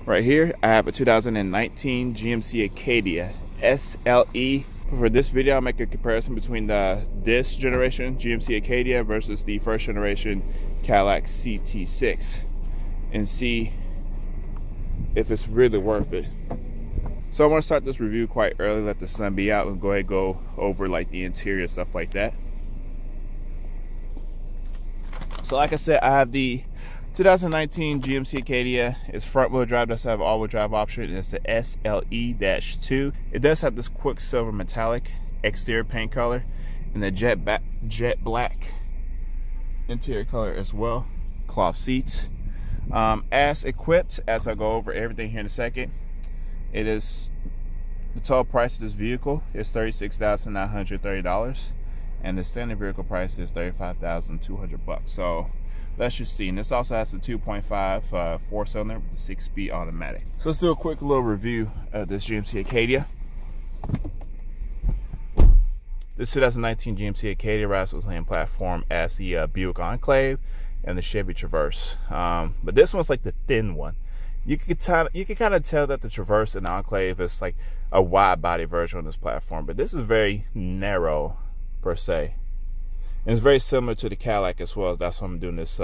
Right here, I have a 2019 GMC Acadia SLE. For this video, I'll make a comparison between this generation GMC Acadia versus the first generation Cadillac XT6 and see if it's really worth it. So I want to start this review quite early, let the sun be out, and go ahead and go over like the interior stuff like that. So like I said, I have the 2019 GMC Acadia. It's front wheel drive, does have all-wheel drive option, and it's the SLE-2. It does have this quicksilver metallic exterior paint color and the jet black interior color as well. Cloth seats. As equipped, as I go over everything here in a second, it is the total price of this vehicle is $36,930, and the standard vehicle price is $35,200. So let's just see. And this also has a 2.5 four-cylinder with a 6-speed automatic. So let's do a quick little review of this GMC Acadia. This 2019 GMC Acadia rides on the same platform as the Buick Enclave and the Chevy Traverse, but this one's like the thin one. You can kind of tell that the Traverse and the Enclave is like a wide body version on this platform, but this is very narrow per se. And it's very similar to the Cadillac as well. That's why I'm doing this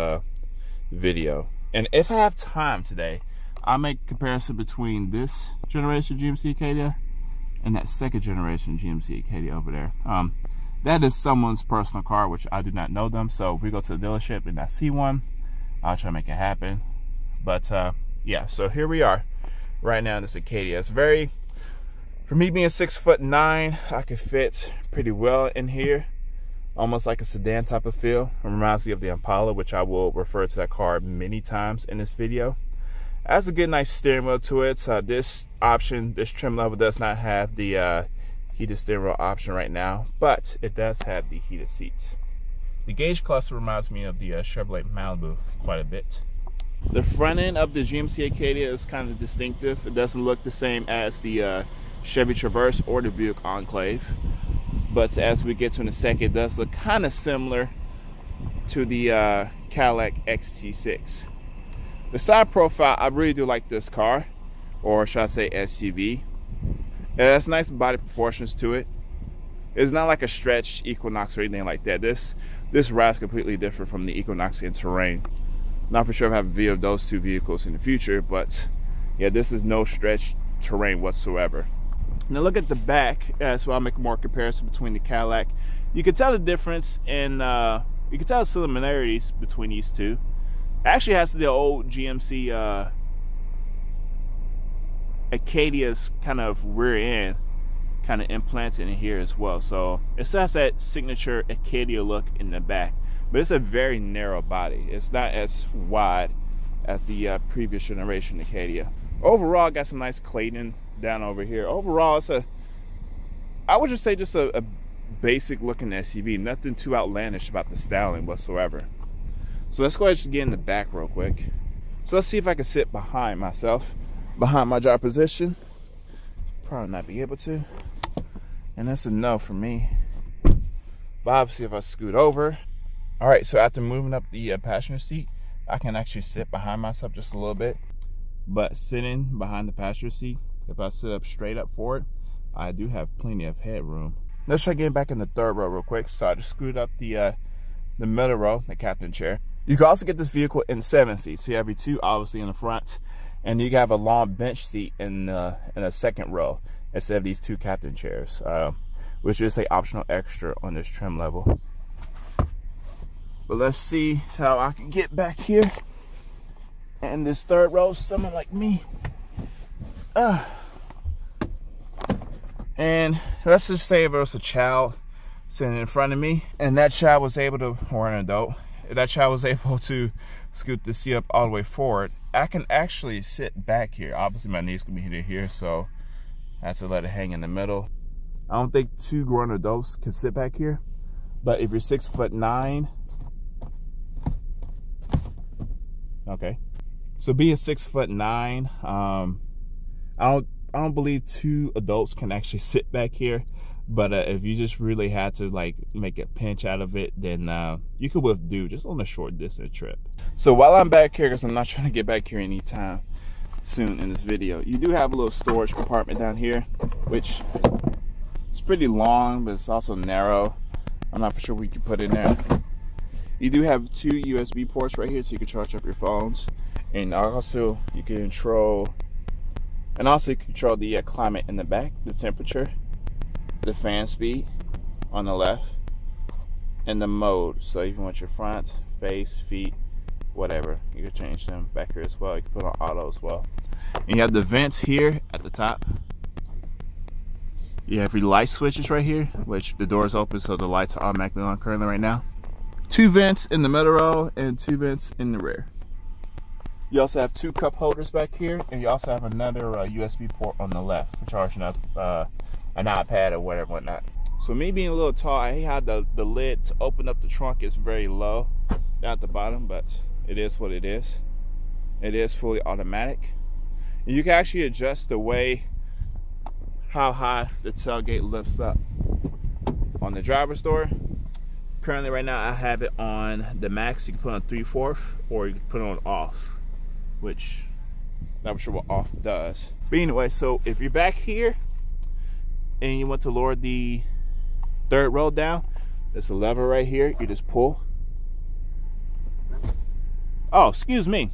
video. And if I have time today, I'll make a comparison between this generation GMC Acadia and that second generation GMC Acadia over there. That is someone's personal car, which I do not know them. So if we go to the dealership and I see one, I'll try to make it happen. But yeah, so here we are right now in this Acadia. It's very, for me being 6'9", I could fit pretty well in here. Almost like a sedan type of feel. It reminds me of the Impala, which I will refer to that car many times in this video. It has a good, nice steering wheel to it. This option, this trim level does not have the heated steering wheel option right now, but it does have the heated seats. The gauge cluster reminds me of the Chevrolet Malibu quite a bit. The front end of the GMC Acadia is kind of distinctive. It doesn't look the same as the Chevy Traverse or the Buick Enclave. But as we get to in a second, it does look kind of similar to the Cadillac XT6. The side profile, I really do like this car, or should I say SUV. It has nice body proportions to it. It's not like a stretched Equinox or anything like that. This ride's completely different from the Equinox in terrain. Not for sure if I have a video of those two vehicles in the future, but yeah, this is no stretched terrain whatsoever. Now look at the back, so I'll make more comparison between the Cadillac. You can tell the difference in, you can tell the similarities between these two. It actually has the old GMC Acadia's kind of rear end kind of implanted in here as well. So it still has that signature Acadia look in the back, but it's a very narrow body. It's not as wide as the previous generation Acadia. Overall, got some nice cladding down over here. Overall, it's I would just say just a basic looking SUV. Nothing too outlandish about the styling whatsoever. So let's go ahead and get in the back real quick. So let's see if I can sit behind myself, behind my drive position. Probably not be able to, and that's a no for me. But obviously if I scoot over. All right, so after moving up the passenger seat, I can actually sit behind myself just a little bit. But sitting behind the passenger seat, if I sit up straight up for it, I do have plenty of headroom. Let's try getting back in the third row real quick. So I just screwed up the middle row, the captain chair. You can also get this vehicle in 7 seats. So you have your 2 obviously in the front, and you have a long bench seat in a second row instead of these 2 captain chairs, which is an optional extra on this trim level. But let's see how I can get back here. And this third row, someone like me. And let's just say if there was a child sitting in front of me, and that child was able to, or an adult, if that child was able to scoot the seat up all the way forward, I can actually sit back here. Obviously my knees can be hit here, so I have to let it hang in the middle. I don't think 2 grown adults can sit back here, but if you're 6'9", okay. So being 6'9", I don't believe 2 adults can actually sit back here. But if you just really had to like make a pinch out of it, then you could do just on a short distance trip. So while I'm back here, because I'm not trying to get back here anytime soon in this video. You do have a little storage compartment down here, which is pretty long, but it's also narrow. I'm not for sure what you can put in there. You do have 2 USB ports right here, so you can charge up your phones, and also you can control the climate in the back, the temperature, the fan speed on the left, and the mode. So if you want your front, face, feet, whatever, you can change them back here as well. You can put on auto as well. And you have the vents here at the top. You have your light switches right here, which the door is open, so the lights are automatically on currently right now. 2 vents in the middle row and 2 vents in the rear. You also have 2 cup holders back here, and you also have another USB port on the left for charging up an iPad or whatnot. So me being a little tall, I hate how the lid to open up the trunk is very low down at the bottom, but it is what it is. It is fully automatic. And you can actually adjust the way how high the tailgate lifts up. On the driver's door, currently right now I have it on the max. You can put on 3/4 or you can put it on off, which I'm not sure what off does. But anyway, so if you're back here and you want to lower the 3rd row down, there's a lever right here. You just pull. Oh, excuse me.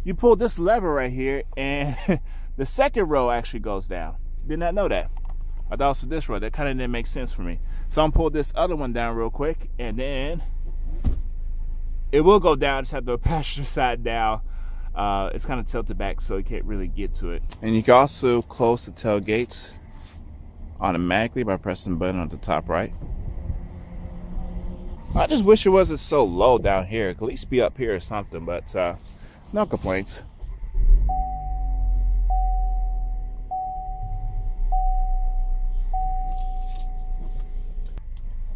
You pull this lever right here and the 2nd row actually goes down. Did not know that. I thought it was for this row. That kind of didn't make sense for me. So I'm gonna pull this other one down real quick, and then it will go down. Just have the passenger side down. It's kind of tilted back, so you can't really get to it. And you can also close the tailgates automatically by pressing the button on the top right. I just wish it wasn't so low down here. It could at least be up here or something, but no complaints.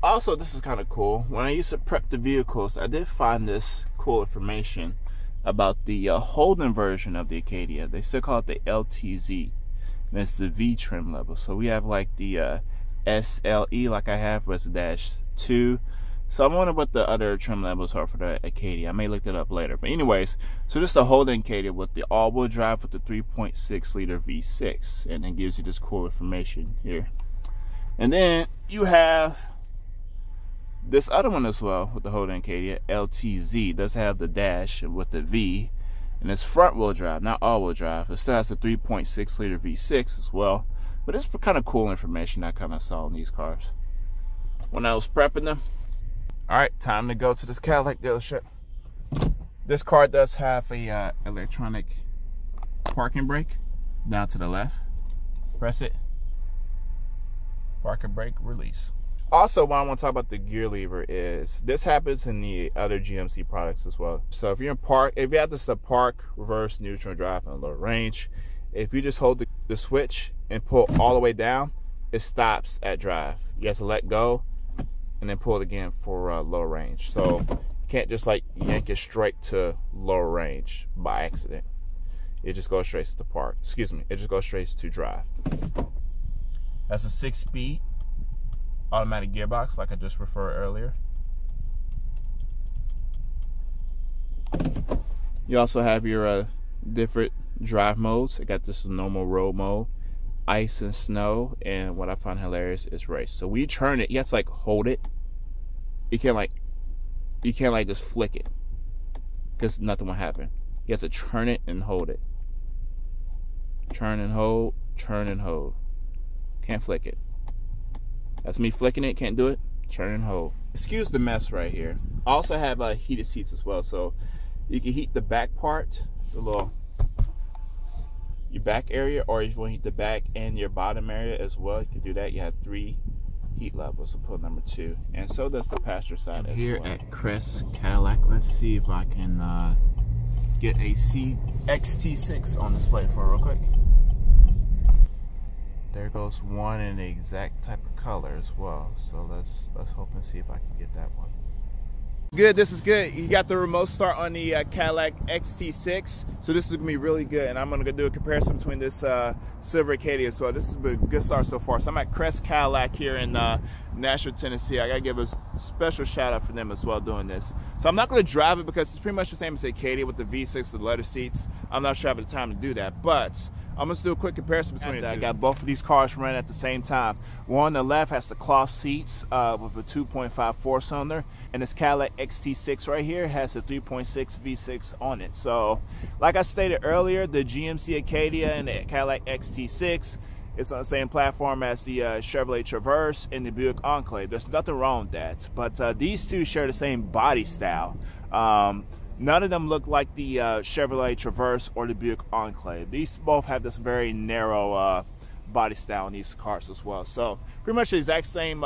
Also, this is kind of cool. When I used to prep the vehicles, I did find this cool information about the Holden version of the Acadia. They still call it the LTZ, and it's the V trim level. So we have like the SLE, like I have, but it's -2. So I'm wondering what the other trim levels are for the Acadia. I may look that up later. But anyways, so this is the Holden Acadia with the all-wheel drive with the 3.6 liter V6, and it gives you this cool information here. And then you have this other one as well with the Holden Acadia, LTZ. It does have the dash with the V, and it's front wheel drive, not all wheel drive. It still has the 3.6 liter V6 as well, but it's kind of cool information I kind of saw in these cars when I was prepping them. All right, time to go to this Cadillac dealership. This car does have a electronic parking brake. Down to the left, press it, parking brake, release. Also, what I want to talk about the gear lever is this happens in the other GMC products as well. So if you're in park, if you have this park, reverse, neutral, drive, and low range, if you just hold the switch and pull all the way down, it stops at drive. You have to let go and then pull it again for low range. So you can't just like yank it straight to low range by accident. It just goes straight to park. Excuse me. It just goes straight to drive. That's a 6-speed automatic gearbox, like I just referred earlier. You also have your different drive modes. I got this normal road mode, ice and snow, and what I find hilarious is race. So when you turn it, you have to like hold it. You can't like just flick it, because nothing will happen. You have to turn it and hold it. Turn and hold, turn and hold. Can't flick it. That's me flicking it, can't do it. Turn and hold. Excuse the mess right here. I also have heated seats as well, so you can heat the back part, your back area, or if you want to heat the back and your bottom area as well, you can do that. You have 3 heat levels, so pull number 2, and so does the passenger side as here well. At Crest Cadillac, let's see if I can get a XT6 on display for real quick. There goes one in the exact type of color as well. So let's hope and see if I can get that one. Good, this is good. You got the remote start on the Cadillac XT6, so this is gonna be really good. And I'm gonna do a comparison between this silver Acadia as well. This has been a good start so far. So I'm at Crest Cadillac here in Nashville, Tennessee. I gotta give a special shout out for them as well doing this. So I'm not gonna drive it because it's pretty much the same as the Acadia with the V6 with the leather seats. I'm not sure I have the time to do that, but I'm gonna do a quick comparison between the two. I got both of these cars running at the same time. One on the left has the cloth seats with a 2.5 4-cylinder, and this Cadillac XT6 right here has a 3.6 V6 on it. So, like I stated earlier, the GMC Acadia and the Cadillac XT6 is on the same platform as the Chevrolet Traverse and the Buick Enclave. There's nothing wrong with that, but these two share the same body style. None of them look like the Chevrolet Traverse or the Buick Enclave. These both have this very narrow body style in these cars as well. So pretty much the exact same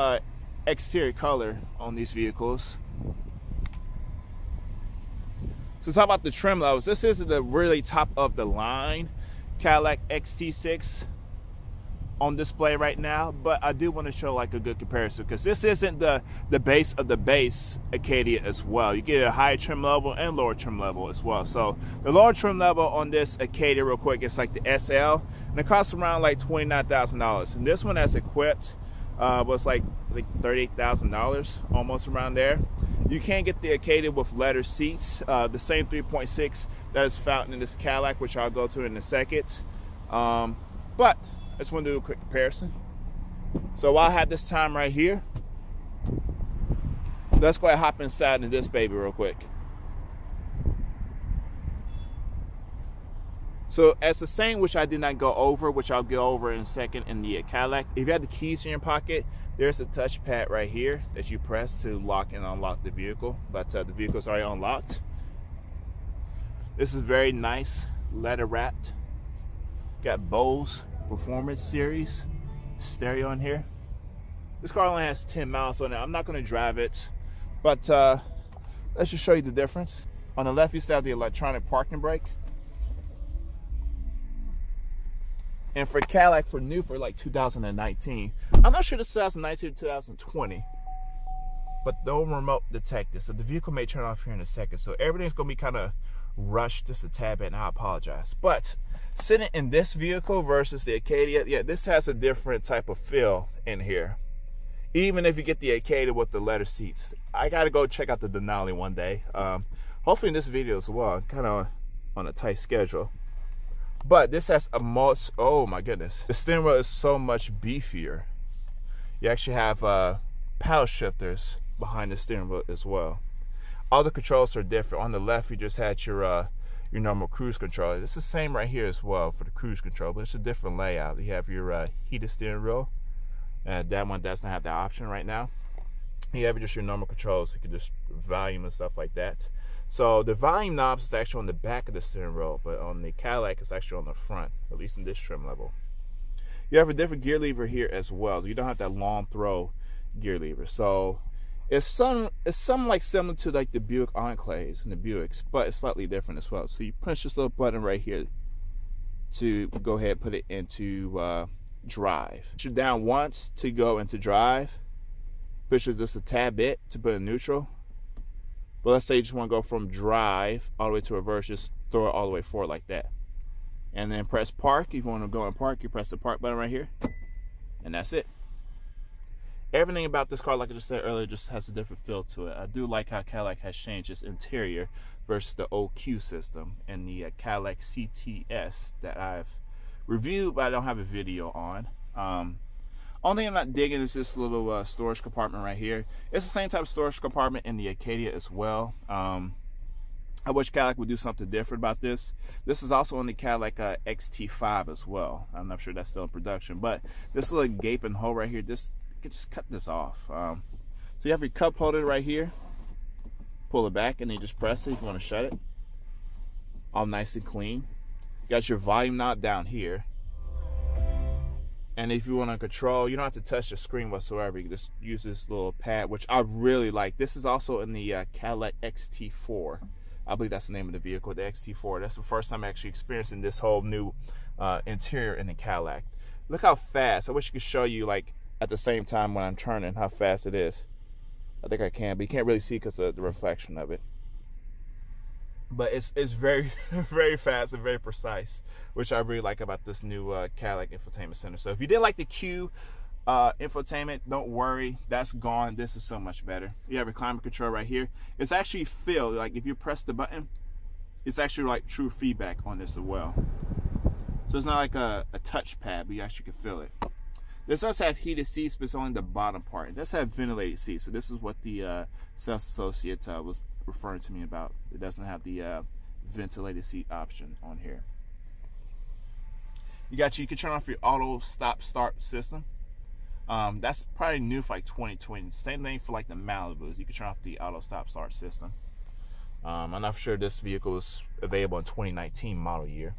exterior color on these vehicles. So talk about the trim levels. This isn't the really top of the line Cadillac XT6 on display right now, but I do want to show like a good comparison because this isn't the base of the base Acadia as well. You get a higher trim level and lower trim level as well. So the lower trim level on this Acadia real quick is like the SL, and it costs around like $29,000, and this one as equipped was like $38,000, almost around there. You can get the Acadia with leather seats, the same 3.6 that is found in this Cadillac, which I'll go to in a second. But I just want to do a quick comparison. So while I have this time right here, let's go ahead and hop inside into this baby real quick. So as the same, which I did not go over, which I'll go over in a second in the Cadillac, if you have the keys in your pocket, there's a touchpad right here that you press to lock and unlock the vehicle, but the vehicle's already unlocked. This is very nice, leather wrapped. Got Bose Performance Series stereo in here. This car only has 10 miles on it. I'm not going to drive it, but let's just show you the difference. On the left, you still have the electronic parking brake. And for Cadillac, for new, for like 2019, I'm not sure it's 2019 or 2020, but no remote detected. So the vehicle may turn off here in a second. So everything's going to be kind of rushed just a tad bit, and I apologize. But sitting in this vehicle versus the Acadia, yeah, this has a different type of feel in here. Even if you get the Acadia with the leather seats, I gotta go check out the Denali one day. Hopefully in this video as well. I'm kind of on a tight schedule, but this has a most, oh my goodness, the steering wheel is so much beefier. You actually have paddle shifters behind the steering wheel as well. All the controls are different. On the left, you just had your normal cruise control. It's the same right here as well for the cruise control, but it's a different layout. You have your heated steering wheel, and that one does not have that option right now. You have just your normal controls. You can just volume and stuff like that. So the volume knobs is actually on the back of the steering wheel, but on the Cadillac, it's actually on the front, at least in this trim level. You have a different gear lever here as well. You don't have that long throw gear lever. So it's something like similar to like the Buick Enclaves and the Buicks, but it's slightly different as well. So you push this little button right here to go ahead and put it into drive. Push it down once to go into drive. Push it just a tad bit to put in neutral. But let's say you just want to go from drive all the way to reverse, just throw it all the way forward like that. And then press park. If you want to go in park, you press the park button right here. And that's it. Everything about this car, like I just said earlier, just has a different feel to it. I do like how Cadillac has changed its interior versus the OQ system and the Cadillac CTS that I've reviewed, but I don't have a video on. Only thing I'm not digging is this little storage compartment right here. It's the same type of storage compartment in the Acadia as well. I wish Cadillac would do something different about this. This is also on the Cadillac XT5 as well. I'm not sure that's still in production, but this little gaping hole right here, this, you can just cut this off. So you have your cup holder right here. Pull it back and then you just press it if you want to shut it. All nice and clean. You got your volume knob down here. And if you want to control, you don't have to touch the screen whatsoever. You can just use this little pad, which I really like. This is also in the Cadillac XT4. I believe that's the name of the vehicle, the XT4. That's the first time I'm actually experiencing this whole new interior in the Cadillac. Look how fast. I wish I could show you, like, at the same time when I'm turning, how fast it is. I think I can, but you can't really see because of the reflection of it. But it's very, very fast and very precise, which I really like about this new Cadillac infotainment center. So if you did like the Q infotainment, don't worry, that's gone. This is so much better. You have a climate control right here. It's actually feel like if you press the button, it's actually like true feedback on this as well. So it's not like a touchpad, but you actually can feel it. This does have heated seats, but it's only the bottom part. It does have ventilated seats. So this is what the sales associate was referring to me about. It doesn't have the ventilated seat option on here. You can turn off your auto stop start system. That's probably new for like 2020. Same thing for like the Malibus. You can turn off the auto stop start system. I'm not sure this vehicle is available in 2019 model year.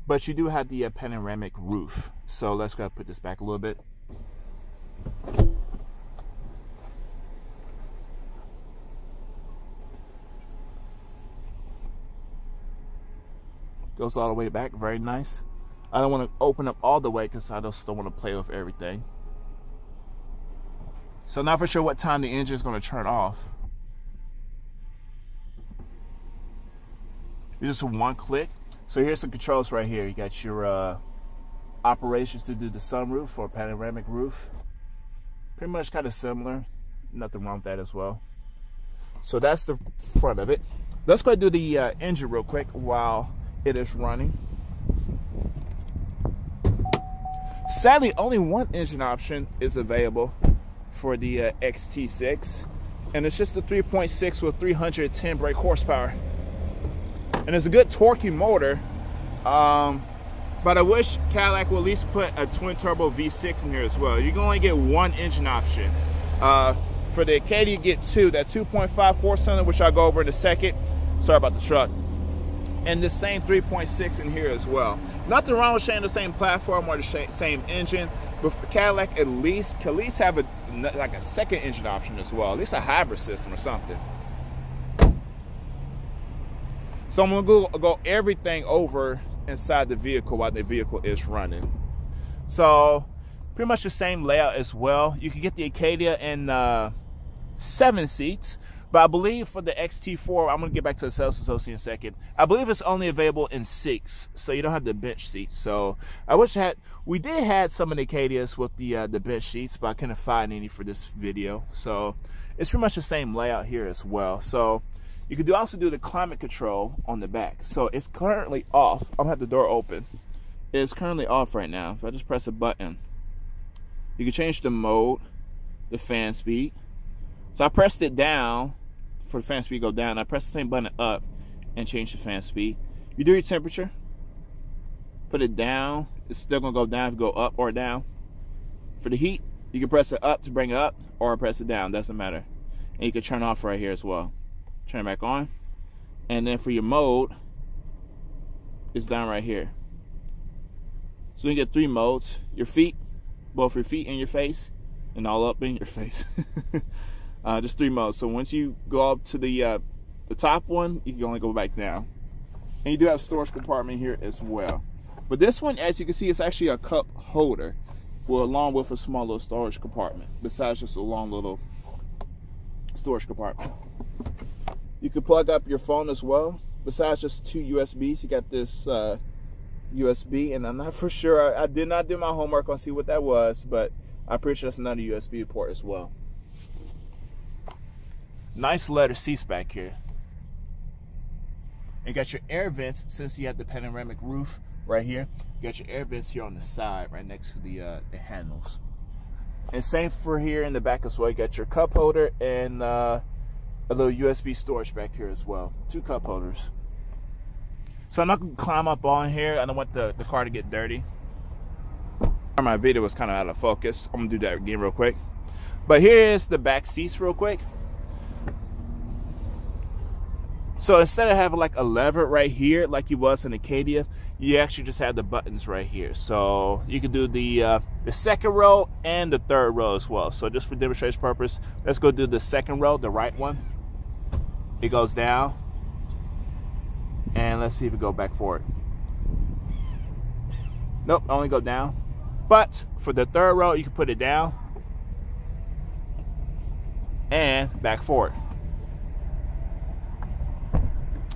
But you do have the panoramic roof. So let's go put this back a little bit. Goes all the way back, very nice. I don't want to open up all the way because I just don't want to play with everything. So not for sure what time the engine is going to turn off. It's just one click. So here's some controls right here. You got your operations to do the sunroof or panoramic roof. Pretty much kind of similar. Nothing wrong with that as well. So that's the front of it. Let's go ahead and do the engine real quick while it is running. Sadly, only one engine option is available for the XT6. And it's just the 3.6 with 310 brake horsepower. And it's a good torquey motor, but I wish Cadillac would at least put a twin turbo V6 in here as well. You can only get one engine option. For the Acadia, you get two, that 2.5 cylinder, which I'll go over in a second. Sorry about the truck. And the same 3.6 in here as well. Nothing wrong with sharing the same platform or the same engine, but for Cadillac at least have like a second engine option as well, at least a hybrid system or something. So I'm gonna go everything over inside the vehicle while the vehicle is running. So pretty much the same layout as well. You can get the Acadia in 7 seats, but I believe for the XT4, I'm gonna get back to the sales associate in a second. I believe it's only available in 6, so you don't have the bench seats. So I wish we did have some of the Acadias with the bench seats, but I couldn't find any for this video. So it's pretty much the same layout here as well. So you can also do the climate control on the back. So it's currently off. I'm gonna have the door open. It's currently off right now. If I just press a button, you can change the mode, the fan speed. So I pressed it down for the fan speed to go down. I press the same button up and change the fan speed. You do your temperature, put it down. It's still gonna go down if you go up or down. For the heat, you can press it up to bring it up or press it down, doesn't matter. And you can turn off right here as well. Turn it back on. And then for your mode, it's down right here. So you get 3 modes. Your feet, both your feet and your face, and all up in your face. Just 3 modes. So once you go up to the top one, you can only go back down. And you do have a storage compartment here as well. But this one, as you can see, it's actually a cup holder, along with a small little storage compartment, besides just a long little storage compartment. You can plug up your phone as well. Besides just 2 USBs, you got this USB, and I'm not for sure. I did not do my homework on see what that was, but I'm pretty sure that's another USB port as well. Nice leather seats back here. You got your air vents, since you have the panoramic roof right here. You got your air vents here on the side, right next to the handles. And same for here in the back as well. You got your cup holder and a little USB storage back here as well. 2 cup holders. So I'm not gonna climb up on here. I don't want the car to get dirty. My video was kind of out of focus. I'm gonna do that again real quick. But here is the back seats real quick. So instead of having like a lever right here like you was in Acadia, you actually just have the buttons right here. So you can do the second row and the third row as well. So just for demonstration purpose, let's go do the second row, the right one. It goes down. And let's see if it go back forward. Nope, only go down. But for the third row, you can put it down. and back forward.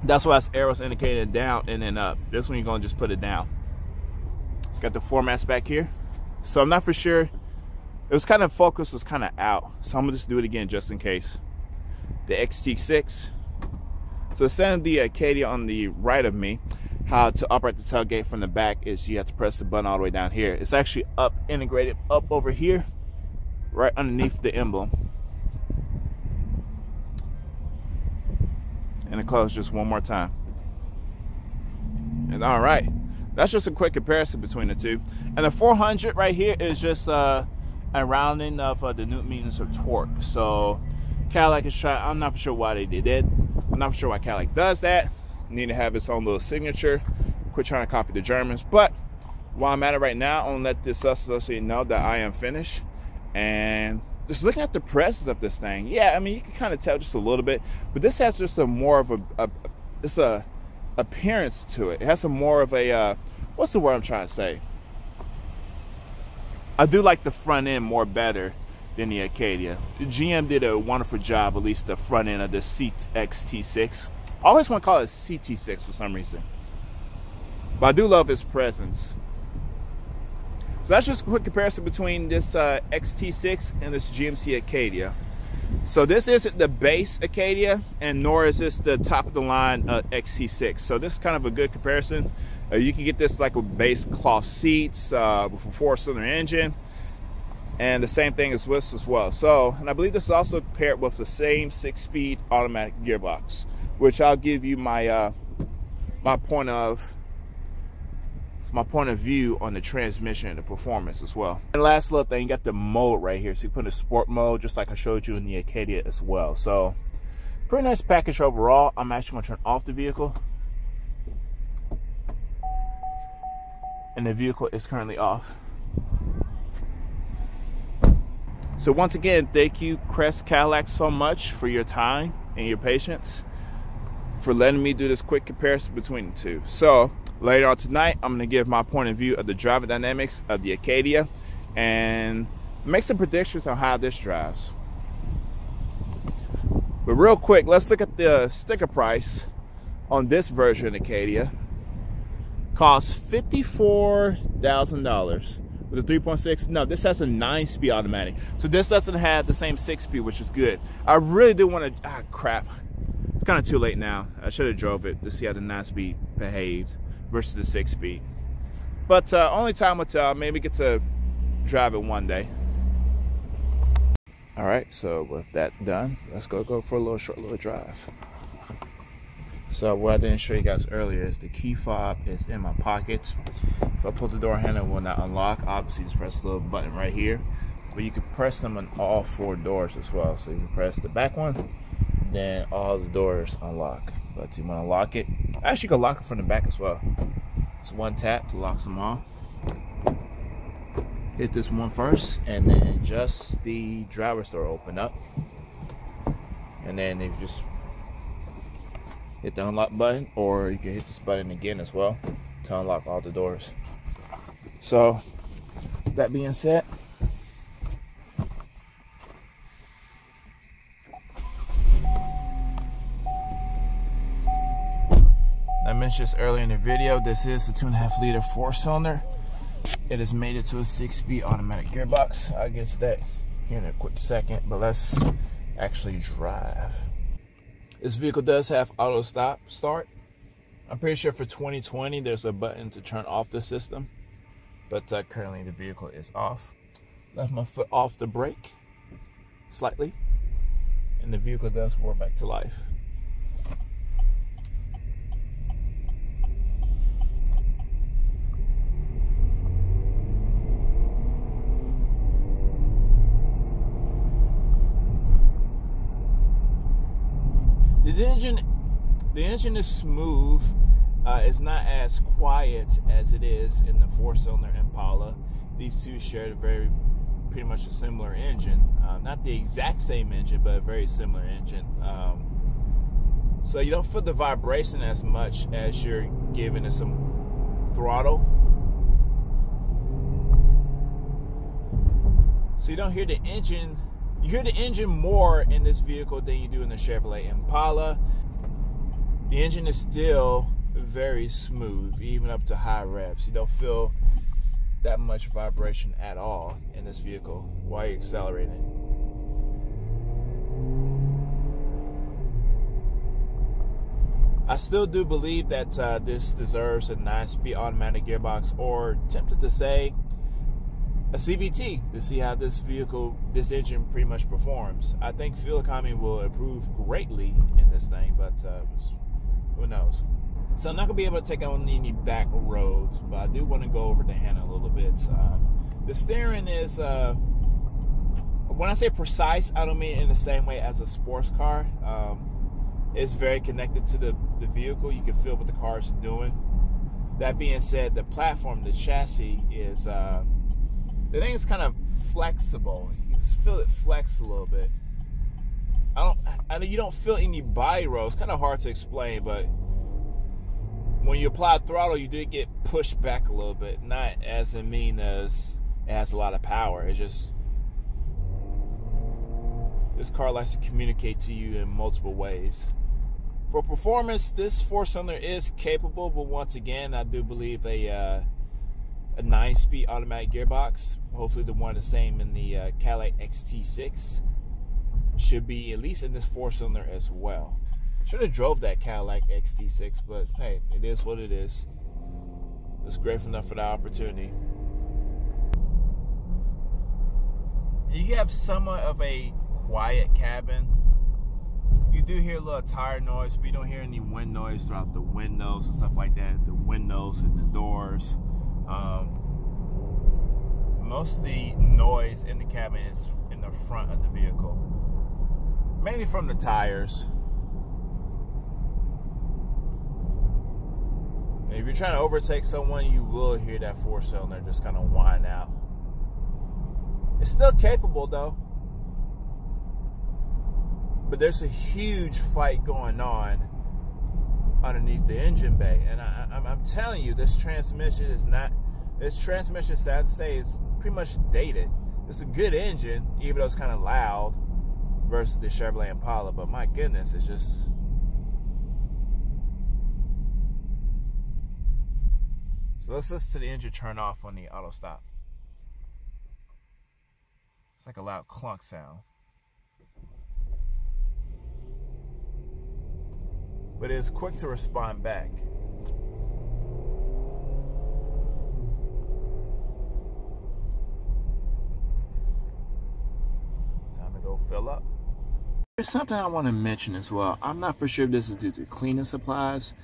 That's why it's arrows indicating down and then up. This one you're gonna just put it down. Got the floor mats back here. So I'm not for sure. It was kind of, focus was kind of out. So I'm gonna just do it again just in case. The XT6. So instead of the Acadia on the right of me, how to operate the tailgate from the back is you have to press the button all the way down here. It's actually up, integrated up over here, right underneath the emblem. And it closes just one more time. And all right, that's just a quick comparison between the two. And the 400 right here is just a rounding of the newton meters of torque. So Cadillac is trying, I'm not for sure why they did it. I'm not for sure why Cadillac does that. Need to have its own little signature. Quit trying to copy the Germans. But while I'm at it right now, I'm gonna let this associate know that I am finished. And just looking at the presses of this thing, yeah, I mean, you can kind of tell just a little bit, but this has just a more of a appearance to it. It has a more of a, what's the word I'm trying to say? I do like the front end more better than the Acadia. The GM did a wonderful job, at least the front end of the XT6. I always want to call it CT6 for some reason. But I do love its presence. So that's just a quick comparison between this XT6 and this GMC Acadia. So this isn't the base Acadia, and nor is this the top of the line XT6. So this is kind of a good comparison. You can get this like with base cloth seats with a 4-cylinder engine, and the same thing as this as well. So, and I believe this is also paired with the same 6-speed automatic gearbox, which I'll give you my my point of view on the transmission and the performance as well. And last little thing, you got the mode right here. So you put in sport mode, just like I showed you in the Acadia as well. So pretty nice package overall. I'm actually gonna turn off the vehicle. And the vehicle is currently off. So once again, thank you, Crest Cadillac, so much for your time and your patience for letting me do this quick comparison between the two. So later on tonight, I'm gonna give my point of view of the driving dynamics of the Acadia and make some predictions on how this drives. But real quick, let's look at the sticker price on this version of Acadia. Costs $54,000 with a 3.6. No, this has a 9-speed automatic. So this doesn't have the same 6-speed, which is good. I really do want to, crap. It's kind of too late now. I should have drove it to see how the 9-speed behaved versus the 6-speed. But only time will tell. Maybe get to drive it one day. All right, so with that done, let's go for a short little drive. So what I didn't show you guys earlier is the key fob is in my pocket. If I pull the door handle, it will not unlock. Obviously, just press the little button right here. But you can press them on all 4 doors as well. So you can press the back one, then all the doors unlock. But you want to lock it. Actually, you can lock it from the back as well. It's one tap to lock them all. Hit this one first, and then just the driver's door open up. And then if you just hit the unlock button, or you can hit this button again as well to unlock all the doors. So that being said, I mentioned this earlier in the video, this is a 2.5-liter 4-cylinder. It has made it to a 6-speed automatic gearbox. I'll get to that here in a quick second, but let's actually drive. This vehicle does have auto start. I'm pretty sure for 2020 there's a button to turn off the system, but currently the vehicle is off. Left my foot off the brake slightly, and the vehicle does roar back to life. The engine is smooth. It's not as quiet as it is in the 4-cylinder Impala. These two share pretty much a similar engine. Not the exact same engine, but a very similar engine. So you don't feel the vibration as much as you're giving it some throttle. So you don't hear the engine You hear the engine more in this vehicle than you do in the Chevrolet Impala. The engine is still very smooth, even up to high revs. You don't feel that much vibration at all in this vehicle while you're accelerating. I still do believe that this deserves a 9-speed automatic gearbox, or tempted to say a CVT, to see how this engine pretty much performs. I think fuel economy will improve greatly in this thing, but who knows? So I'm not gonna be able to take on any back roads, but I do want to go over the handle a little bit. The steering is, when I say precise, I don't mean in the same way as a sports car. It's very connected to the vehicle. You can feel what the car is doing. That being said, the platform, the chassis is, the thing is kind of flexible. You can just feel it flex a little bit. I know you don't feel any body roll. It's kind of hard to explain, but when you apply throttle, you do get pushed back a little bit. Not as in mean as it has a lot of power. It's just, this car likes to communicate to you in multiple ways. For performance, this 4-cylinder is capable, but once again, I do believe a 9-speed automatic gearbox, hopefully the one the same in the Cadillac XT6, should be at least in this 4-cylinder as well. Should have drove that Cadillac XT6, but hey, it is what it is. It's grateful enough for the opportunity. You have somewhat of a quiet cabin. You do hear a little tire noise, but you don't hear any wind noise throughout the windows and stuff like that. The windows and the doors. Most of the noise in the cabin is in the front of the vehicle, mainly from the tires. And if you're trying to overtake someone, you will hear that 4-cylinder just kind of whine out. It's still capable though, but there's a huge fight going on underneath the engine bay, and I'm telling you, this transmission is not. This transmission, sad to say, is pretty much dated. It's a good engine, even though it's kind of loud, versus the Chevrolet Impala. But my goodness, it's just. So let's listen to the engine turn off on the auto stop. It's like a loud clunk sound. But it's quick to respond back. Time to go fill up. There's something I want to mention as well. I'm not for sure if this is due to cleaning supplies,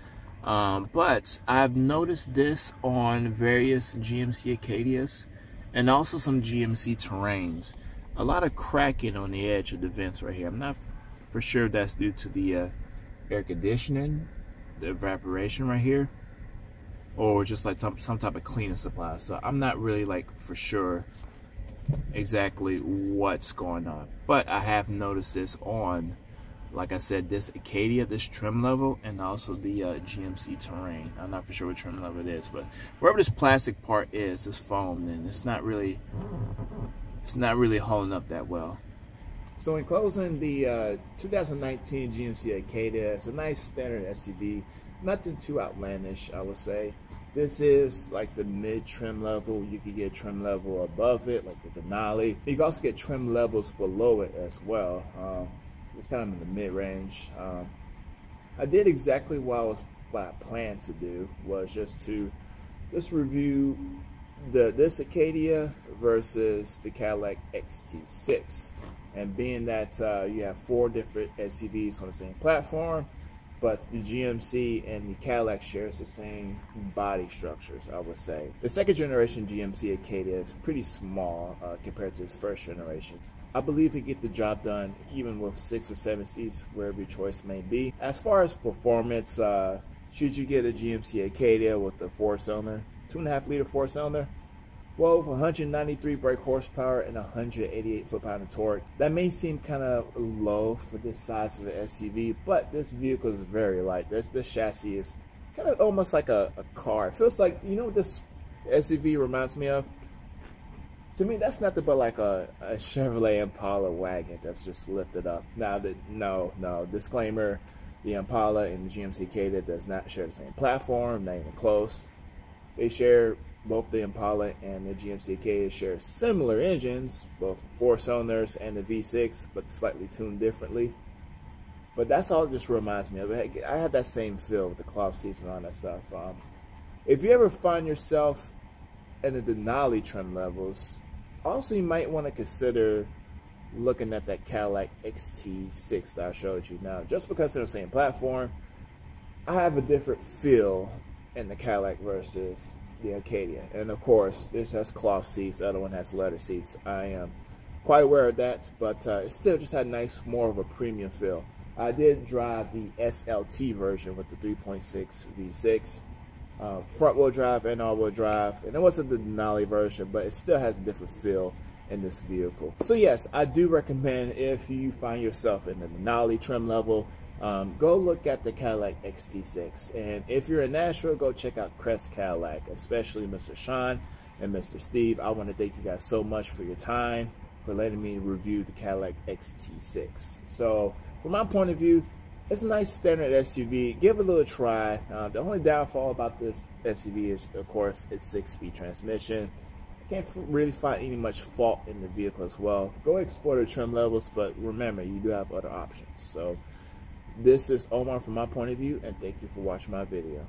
but I've noticed this on various GMC Acadias and also some GMC Terrains. A lot of cracking on the edge of the vents right here. I'm not for sure if that's due to the air conditioning, the evaporation right here, or just like some type of cleaning supply. So I'm not really like for sure exactly what's going on, but I have noticed this on, like I said, this Acadia, this trim level, and also the GMC Terrain. I'm not for sure what trim level it is, but wherever this plastic part is, this foam, then it's not really holding up that well. So in closing, the 2019 GMC Acadia is a nice standard SUV. Nothing too outlandish, I would say. This is like the mid-trim level. You could get trim level above it, like the Denali. You can also get trim levels below it as well. It's kind of in the mid-range. I did exactly what I planned to do, was just to review this Acadia versus the Cadillac XT6. And being that you have 4 different SUVs on the same platform, but the GMC and the Cadillac shares the same body structures, I would say. The second generation GMC Acadia is pretty small compared to its first generation. I believe it get the job done even with 6 or 7 seats, wherever your choice may be. As far as performance, should you get a GMC Acadia with the 4-cylinder, 2.5-liter 4-cylinder? Well, with 193 brake horsepower and 188 foot-pound of torque, that may seem kind of low for this size of an SUV, but this vehicle is very light. This chassis is kind of almost like a car. It feels like, you know what this SUV reminds me of? To me, that's nothing but like a Chevrolet Impala wagon that's just lifted up. Now, no, disclaimer, the Impala and the GMC Acadia does not share the same platform, not even close. They share, both the Impala and the GMC Acadia share similar engines, both 4 cylinders and the V6, but slightly tuned differently. But that's all it just reminds me of. I had that same feel with the cloth seats and all that stuff. If you ever find yourself in the Denali trim levels, also you might want to consider looking at that Cadillac XT6 that I showed you. Now, just because they're the same platform, I have a different feel in the Cadillac versus the Acadia. And of course, this has cloth seats, the other one has leather seats. I am quite aware of that, but it still just had nice, more of a premium feel. I did drive the SLT version with the 3.6 V6. Front-wheel drive and all-wheel drive, and it wasn't the Denali version, but it still has a different feel in this vehicle. So yes, I do recommend, if you find yourself in the Denali trim level, go look at the Cadillac XT6. And if you're in Nashville, go check out Crest Cadillac, especially Mr. Sean and Mr. Steve. I want to thank you guys so much for your time, for letting me review the Cadillac XT6. So from my point of view, it's a nice standard SUV. Give it a little try. The only downfall about this SUV is, of course, its 6-speed transmission. I can't really find any much fault in the vehicle as well. Go explore the trim levels, but remember, you do have other options. So this is Omar from my point of view, and thank you for watching my video.